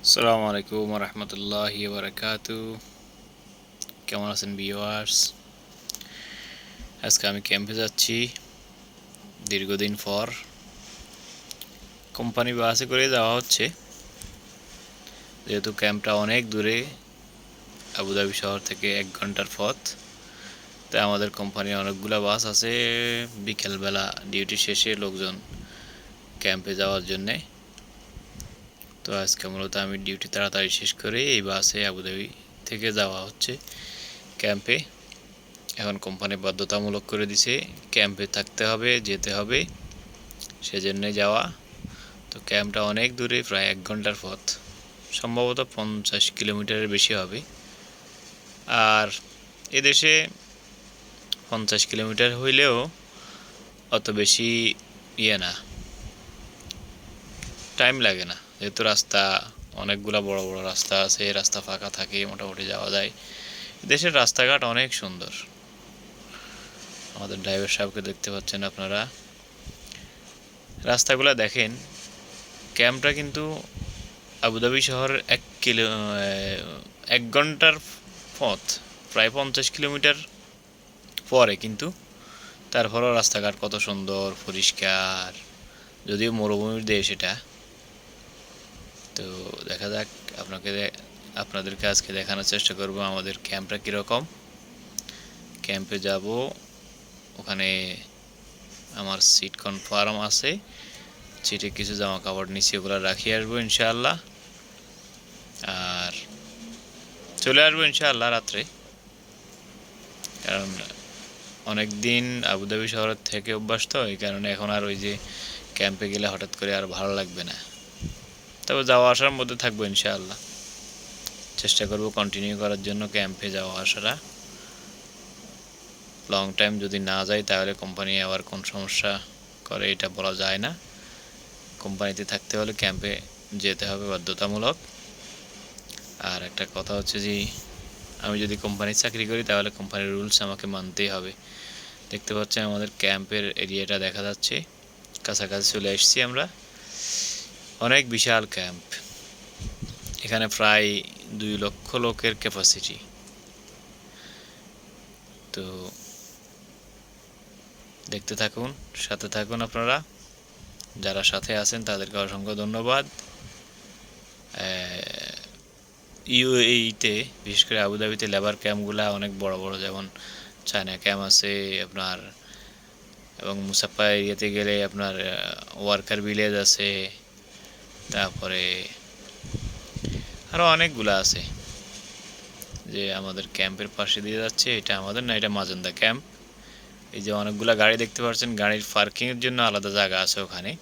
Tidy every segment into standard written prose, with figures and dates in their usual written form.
আসসালামু আলাইকুম রহমতুল্লাহি বারাকাতু। কেমন আছেন ভিউয়ার্স? আজকে আমি ক্যাম্পে যাচ্ছি দীর্ঘদিন পর। কোম্পানি বাসে করে যাওয়া হচ্ছে, যেহেতু ক্যাম্পটা অনেক দূরে, আবুধাবি শহর থেকে 1 ঘন্টার পথ। তাই আমাদের কোম্পানির অনেকগুলো বাস আছে বিকেলবেলা ডিউটি শেষে লোকজন ক্যাম্পে যাওয়ার জন্যে। তো আজকে মূলত আমি ডিউটি তাড়াতাড়ি শেষ করে এই বাসে আবুধাবি থেকে যাওয়া হচ্ছে ক্যাম্পে। এখন কোম্পানি বাধ্যতামূলক করে দিছে ক্যাম্পে থাকতে হবে, যেতে হবে, সেজন্যই যাওয়া। তো ক্যাম্পটা অনেক দূরে, প্রায় 1 ঘন্টার পথ, সম্ভবত 50 কিলোমিটারের বেশি হবে। আর এদেশে 50 কিলোমিটার হইলেও অত বেশি না, টাইম লাগে না, যেহেতু রাস্তা অনেকগুলা বড় বড় রাস্তা আছে, রাস্তা ফাঁকা থাকে, মোটামুটি যাওয়া যায়। দেশের রাস্তাঘাট অনেক সুন্দর। আমাদের ড্রাইভার সাহেবকে দেখতে পাচ্ছেন আপনারা, রাস্তাগুলো দেখেন। ক্যাম্পটা কিন্তু আবুধাবি শহরের 1 ঘন্টার পথ, প্রায় 50 কিলোমিটার পরে, কিন্তু তারপরও রাস্তাঘাট কত সুন্দর পরিষ্কার, যদিও মরুভূমির দেশ এটা। তো দেখা যাক, আপনাদেরকে আজকে দেখানোর চেষ্টা করব আমাদের ক্যাম্পটা কীরকম। ক্যাম্পে যাব, ওখানে আমার সিট কনফার্ম আছে, সিটে কিছু জামা কাপড় নিচে ওগুলো রাখিয়ে আসবো ইনশাআল্লাহ। আর চলে আসবো ইনশাআল্লাহ রাত্রে, কারণ অনেক দিন আবুধাবি শহরের থেকে অভ্যাস, তো এই কারণে এখন আর ওই যে ক্যাম্পে গেলে হঠাৎ করে আর ভালো লাগবে না। তবে যাওয়া আসার মধ্যে থাকবো ইনশাআল্লাহ, চেষ্টা করব কন্টিনিউ করার জন্য ক্যাম্পে যাওয়া আসাটা। লং টাইম যদি না যাই তাহলে কোম্পানি আবার কোন সমস্যা করে এটা বলা যায় না। কোম্পানিতে থাকতে হলে ক্যাম্পে যেতে হবে বাধ্যতামূলক। আর একটা কথা হচ্ছে যে, আমি যদি কোম্পানির চাকরি করি তাহলে কোম্পানির রুলস আমাকে মানতেই হবে। দেখতে পাচ্ছেন আমাদের ক্যাম্পের এরিয়াটা দেখা যাচ্ছে, কাছাকাছি চলে এসেছি আমরা। অনেক বিশাল ক্যাম্প, এখানে প্রায় 2 লক্ষ লোকের ক্যাপাসিটি। তো দেখতে থাকুন, সাথে থাকুন আপনারা। যারা সাথে আছেন তাদেরকে অসংখ্য ধন্যবাদ। ইউএইতে বিশেষ করে আবুধাবিতে লেবার ক্যাম্পগুলো অনেক বড় বড়, যেমন চায়না ক্যাম্প আছে আপনার, এবং মুসাফা এরিয়াতে গেলে আপনার ওয়ার্কার ভিলেজ আছে, তারপরে আরও অনেকগুলো আছে। যে আমাদের ক্যাম্পের পাশে দিয়ে যাচ্ছে, এটা আমাদের না, এটা মাজেন্দা ক্যাম্প। এই যে অনেকগুলো গাড়ি দেখতে পাচ্ছেন, গাড়ির পার্কিংয়ের জন্য আলাদা জায়গা আছে ওখানে।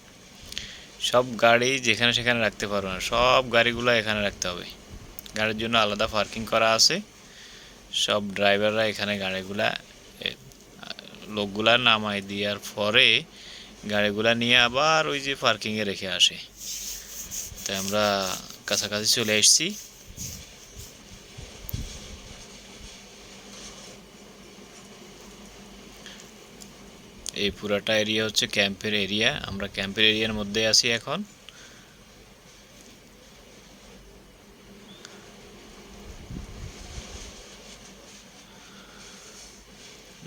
সব গাড়ি যেখানে সেখানে রাখতে পারবো না, সব গাড়িগুলো এখানে রাখতে হবে। গাড়ির জন্য আলাদা পার্কিং করা আছে। সব ড্রাইভাররা এখানে গাড়িগুলা, লোকগুলা নামাই দেওয়ার পরে গাড়িগুলা নিয়ে আবার ওই যে পার্কিংয়ে রেখে আসে। তাই আমরা কাছাকাছি চলে এসেছি। এই পুরাটা এরিয়া হচ্ছে ক্যাম্পের এরিয়া, আমরা ক্যাম্পের এরিয়ার মধ্যে আছি এখন।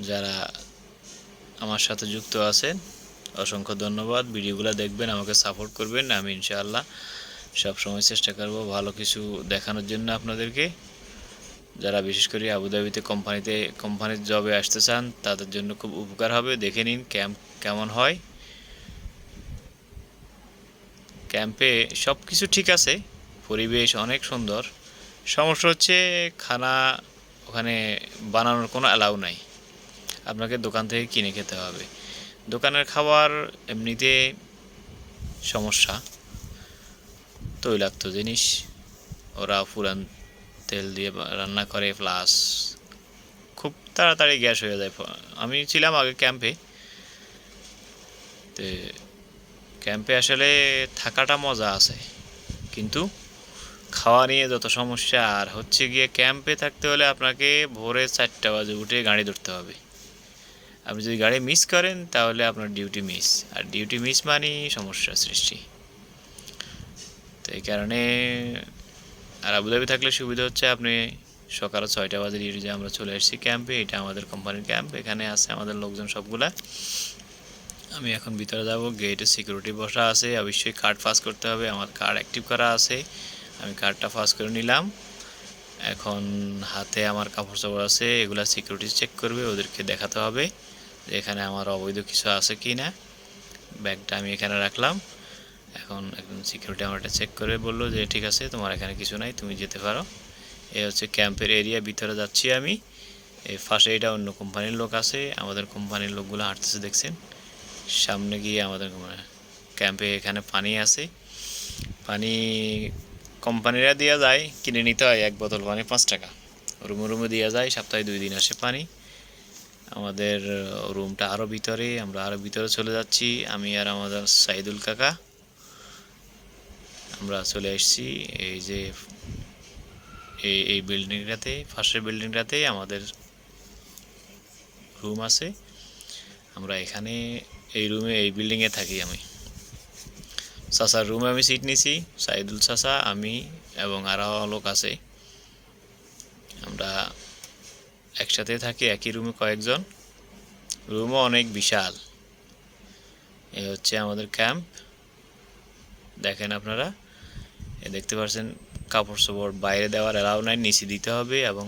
যারা আমার সাথে যুক্ত আছেন অসংখ্য ধন্যবাদ। ভিডিওগুলো দেখবেন, আমাকে সাপোর্ট করবেন। আমি ইনশাআল্লাহ সবসময় চেষ্টা করব ভালো কিছু দেখানোর জন্য আপনাদেরকে। যারা বিশেষ করে আবুধাবিতে কোম্পানির জবে আসতে চান তাদের জন্য খুব উপকার হবে। দেখে নিন ক্যাম্প কেমন হয়। ক্যাম্পে সব কিছু ঠিক আছে, পরিবেশ অনেক সুন্দর। সমস্যা হচ্ছে খানা ওখানে বানানোর কোনো অ্যালাউ নাই, আপনাকে দোকান থেকে কিনে খেতে হবে। দোকানের খাবার এমনিতে সমস্যা, তৈলাক্ত জিনিস, ওরা পুরান তেল দিয়ে রান্না করে, প্লাস খুব তাড়াতাড়ি গ্যাস হয়ে যায়। আমি ছিলাম আগে ক্যাম্পে, তো ক্যাম্পে আসলে থাকাটা মজা আছে, কিন্তু খাওয়া নিয়ে যত সমস্যা। আর হচ্ছে গিয়ে ক্যাম্পে থাকতে হলে আপনাকে ভোরে 4টা বাজে উঠে গাড়ি ধরতে হবে। আপনি যদি গাড়ি মিস করেন তাহলে আপনার ডিউটি মিস, আর ডিউটি মিস মানেই সমস্যা সৃষ্টি। তো এই কারণে আর আবুধাবি থাকলে সুবিধা হচ্ছে আপনি সকাল 6টা বাজে যে আমরা চলে এসেছি ক্যাম্পে। এটা আমাদের কোম্পানির ক্যাম্প, এখানে আছে আমাদের লোকজন সবগুলা। আমি এখন ভিতরে যাব, গেটে সিকিউরিটি বসা আছে, অবশ্যই কার্ড পাস করতে হবে। আমার কার্ড অ্যাক্টিভ করা আছে, আমি কার্ডটা পাস করে নিলাম। এখন হাতে আমার কাপড় চোপড় আছে, এগুলা সিকিউরিটি চেক করবে, ওদেরকে দেখাতে হবে যে এখানে আমার অবৈধ কিছু আছে কি না। ব্যাগটা আমি এখানে রাখলাম। এখন একজন সিকিউরিটি আমার এটা চেক করে বললো যে ঠিক আছে, তোমার এখানে কিছু নাই, তুমি যেতে পারো। এই হচ্ছে ক্যাম্পের এরিয়া, ভিতরে যাচ্ছি আমি। এই পাশে এটা অন্য কোম্পানির লোক আছে, আমাদের কোম্পানির লোকগুলো হাঁটতেছে দেখছেন। সামনে গিয়ে আমাদের ক্যাম্পে এখানে পানি আছে, পানি কোম্পানিরা দেওয়া যায়, কিনে নিতে হয় 1 বোতল পানি 5 টাকা। রুমে দেওয়া যায়, সপ্তাহে 2 দিন আসে পানি। আমাদের রুমটা আরও ভিতরে, আমরা আরও ভিতরে চলে যাচ্ছি, আমি আর আমাদের সাইদুল কাকা। আমরা চলে এসেছি এই যে এই বিল্ডিংটাতে, ফার্স্টের বিল্ডিংটাতে আমাদের রুম আছে। আমরা এখানে এই রুমে, এই বিল্ডিংয়ে থাকি আমি। চাচার রুমে আমি সিট নিছি, সাইদুল চাচা, আমি এবং আরও লোক আছে। আমরা একসাথে থাকি একই রুমে কয়েকজন, রুমও অনেক বিশাল। এই হচ্ছে আমাদের ক্যাম্প, দেখেন আপনারা দেখতে পাচ্ছেন। কাপড় চোপড় বাইরে দেওয়ার এলাও নাই, নিচে দিতে হবে। এবং